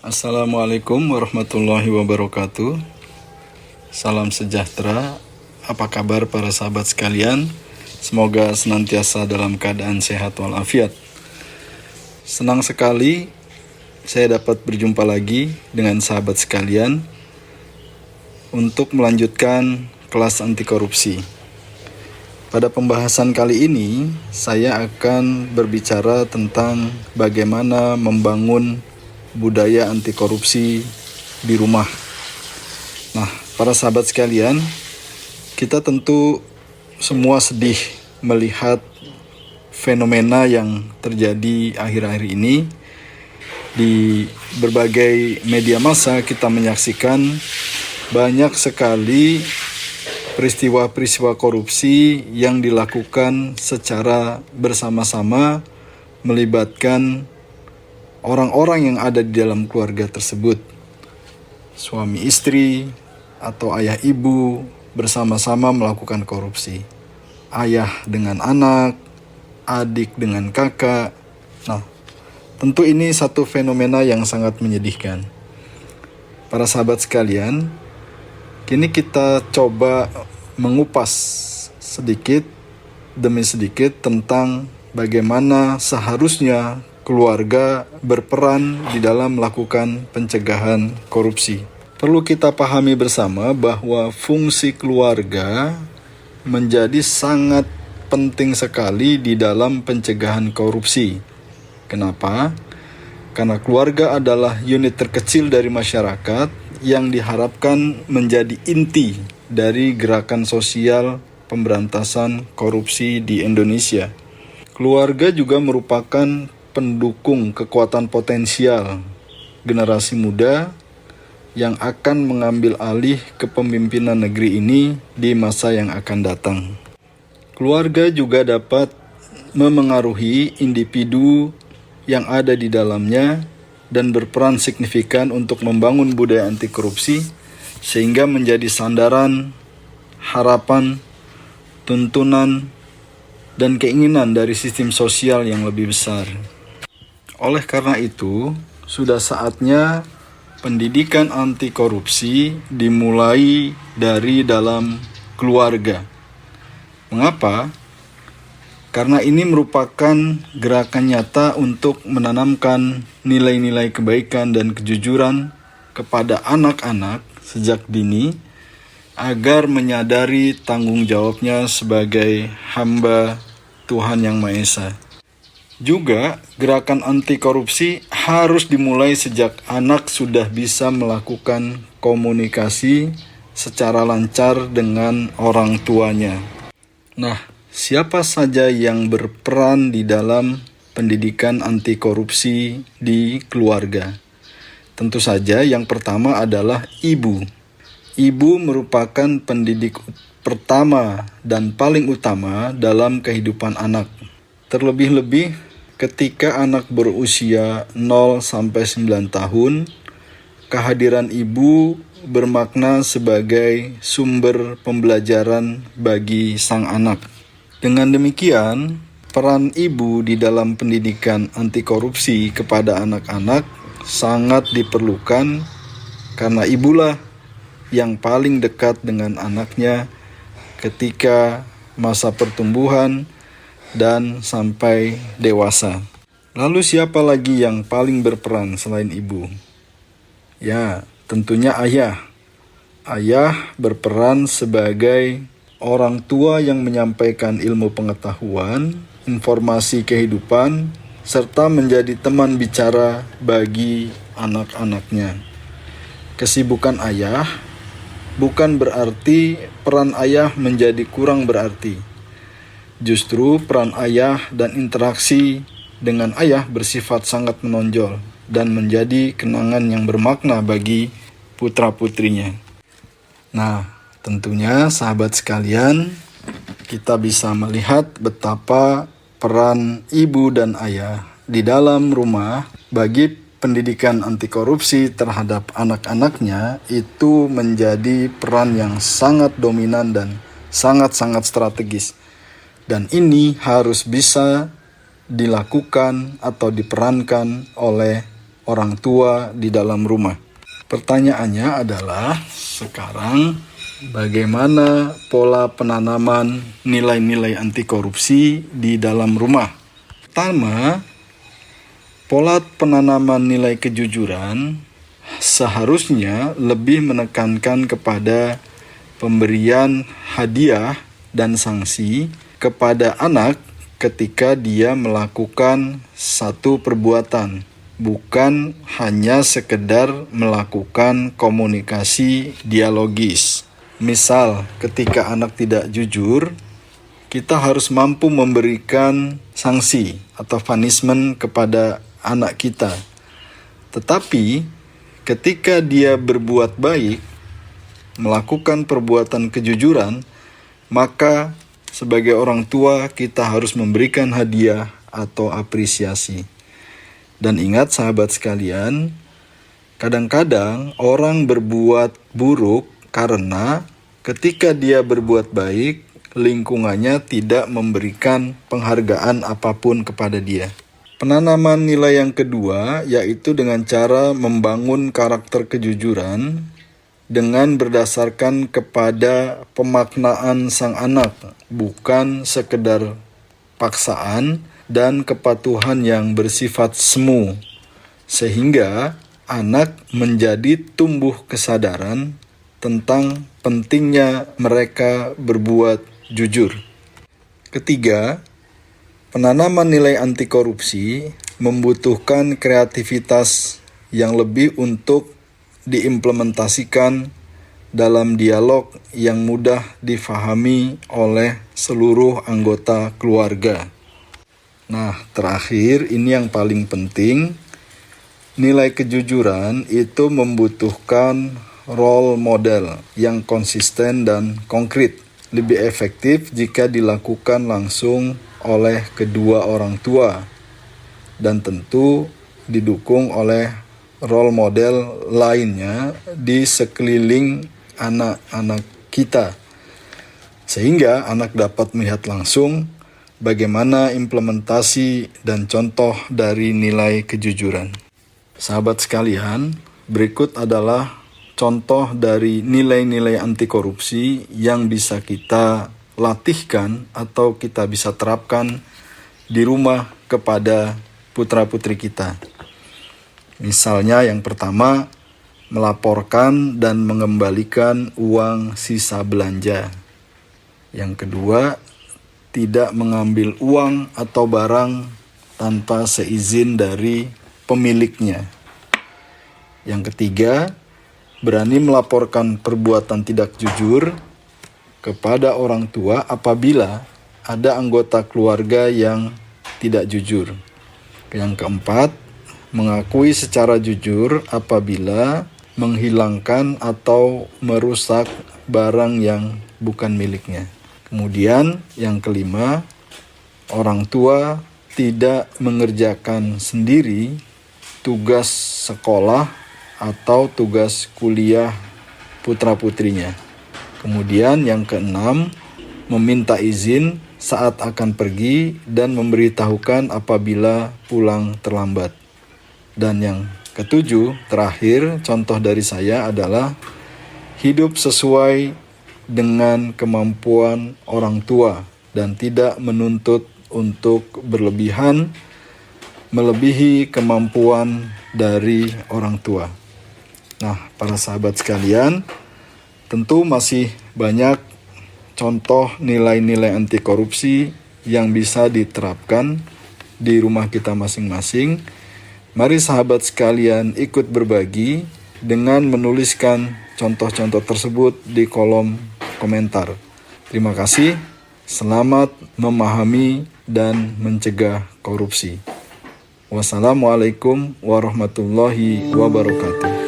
Assalamualaikum warahmatullahi wabarakatuh. Salam sejahtera. Apa kabar para sahabat sekalian? Semoga senantiasa dalam keadaan sehat walafiat. Senang sekali saya dapat berjumpa lagi dengan sahabat sekalian untuk melanjutkan kelas anti korupsi. Pada pembahasan kali ini, saya akan berbicara tentang bagaimana membangun budaya anti korupsi di rumah. Nah, para sahabat sekalian, kita tentu semua sedih melihat fenomena yang terjadi akhir-akhir ini. Di berbagai media massa kita menyaksikan banyak sekali peristiwa-peristiwa korupsi yang dilakukan secara bersama-sama melibatkan orang-orang yang ada di dalam keluarga tersebut. Suami istri atau ayah ibu bersama-sama melakukan korupsi. Ayah dengan anak, adik dengan kakak. Nah, tentu ini satu fenomena yang sangat menyedihkan. Para sahabat sekalian, kini kita coba mengupas sedikit demi sedikit tentang bagaimana seharusnya keluarga berperan di dalam melakukan pencegahan korupsi. Perlu kita pahami bersama bahwa fungsi keluarga menjadi sangat penting sekali di dalam pencegahan korupsi. Kenapa? Karena keluarga adalah unit terkecil dari masyarakat yang diharapkan menjadi inti dari gerakan sosial pemberantasan korupsi di Indonesia. Keluarga juga merupakan pendukung kekuatan potensial generasi muda yang akan mengambil alih kepemimpinan negeri ini di masa yang akan datang. Keluarga juga dapat memengaruhi individu yang ada di dalamnya dan berperan signifikan untuk membangun budaya anti korupsi sehingga menjadi sandaran, harapan, tuntunan, dan keinginan dari sistem sosial yang lebih besar. Oleh karena itu, sudah saatnya pendidikan anti korupsi dimulai dari dalam keluarga. Mengapa? Karena ini merupakan gerakan nyata untuk menanamkan nilai-nilai kebaikan dan kejujuran kepada anak-anak sejak dini agar menyadari tanggung jawabnya sebagai hamba Tuhan Yang Maha Esa. Juga, gerakan anti korupsi harus dimulai sejak anak sudah bisa melakukan komunikasi secara lancar dengan orang tuanya. Nah, siapa saja yang berperan di dalam pendidikan anti korupsi di keluarga? Tentu saja yang pertama adalah ibu. Ibu merupakan pendidik pertama dan paling utama dalam kehidupan anak. Terlebih-lebih ketika anak berusia 0-9 tahun, kehadiran ibu bermakna sebagai sumber pembelajaran bagi sang anak. Dengan demikian, peran ibu di dalam pendidikan anti korupsi kepada anak-anak sangat diperlukan karena ibulah yang paling dekat dengan anaknya ketika masa pertumbuhan dan sampai dewasa. Lalu siapa lagi yang paling berperan selain ibu? Ya, tentunya ayah. Ayah berperan sebagai orang tua yang menyampaikan ilmu pengetahuan, informasi kehidupan, serta menjadi teman bicara bagi anak-anaknya. Kesibukan ayah bukan berarti peran ayah menjadi kurang berarti. Justru peran ayah dan interaksi dengan ayah bersifat sangat menonjol dan menjadi kenangan yang bermakna bagi putra-putrinya. Nah, tentunya sahabat sekalian, kita bisa melihat betapa peran ibu dan ayah di dalam rumah bagi pendidikan anti korupsi terhadap anak-anaknya itu menjadi peran yang sangat dominan dan sangat-sangat strategis. Dan ini harus bisa dilakukan atau diperankan oleh orang tua di dalam rumah. Pertanyaannya adalah sekarang bagaimana pola penanaman nilai-nilai anti korupsi di dalam rumah? Pertama, pola penanaman nilai kejujuran seharusnya lebih menekankan kepada pemberian hadiah dan sanksi kepada anak ketika dia melakukan satu perbuatan, bukan hanya sekedar melakukan komunikasi dialogis. Misal, ketika anak tidak jujur, kita harus mampu memberikan sanksi atau punishment kepada anak kita. Tetapi, ketika dia berbuat baik, melakukan perbuatan kejujuran, maka sebagai orang tua kita harus memberikan hadiah atau apresiasi. Dan ingat sahabat sekalian, kadang-kadang orang berbuat buruk karena ketika dia berbuat baik, lingkungannya tidak memberikan penghargaan apapun kepada dia. Penanaman nilai yang kedua yaitu dengan cara membangun karakter kejujuran dengan berdasarkan kepada pemaknaan sang anak, bukan sekedar paksaan dan kepatuhan yang bersifat semu, sehingga anak menjadi tumbuh kesadaran tentang pentingnya mereka berbuat jujur. Ketiga, penanaman nilai anti korupsi membutuhkan kreativitas yang lebih untuk diimplementasikan dalam dialog yang mudah difahami oleh seluruh anggota keluarga. Nah, terakhir ini yang paling penting, nilai kejujuran itu membutuhkan role model yang konsisten dan konkret. Lebih efektif jika dilakukan langsung oleh kedua orang tua dan tentu didukung oleh role model lainnya di sekeliling anak-anak kita, sehingga anak dapat melihat langsung bagaimana implementasi dan contoh dari nilai kejujuran. Sahabat sekalian, berikut adalah contoh dari nilai-nilai anti korupsi yang bisa kita latihkan atau kita bisa terapkan di rumah kepada putra-putri kita. Misalnya yang pertama, melaporkan dan mengembalikan uang sisa belanja. Yang kedua, tidak mengambil uang atau barang tanpa seizin dari pemiliknya. Yang ketiga, berani melaporkan perbuatan tidak jujur kepada orang tua apabila ada anggota keluarga yang tidak jujur. Yang keempat, mengakui secara jujur apabila menghilangkan atau merusak barang yang bukan miliknya. Kemudian yang kelima, orang tua tidak mengerjakan sendiri tugas sekolah atau tugas kuliah putra-putrinya. Kemudian yang keenam, meminta izin saat akan pergi dan memberitahukan apabila pulang terlambat. Dan yang ketujuh, terakhir, contoh dari saya adalah hidup sesuai dengan kemampuan orang tua dan tidak menuntut untuk berlebihan, melebihi kemampuan dari orang tua. Nah, para sahabat sekalian, tentu masih banyak contoh nilai-nilai anti korupsi yang bisa diterapkan di rumah kita masing-masing. Mari sahabat sekalian ikut berbagi dengan menuliskan contoh-contoh tersebut di kolom komentar. Terima kasih, selamat memahami dan mencegah korupsi. Wassalamualaikum warahmatullahi wabarakatuh.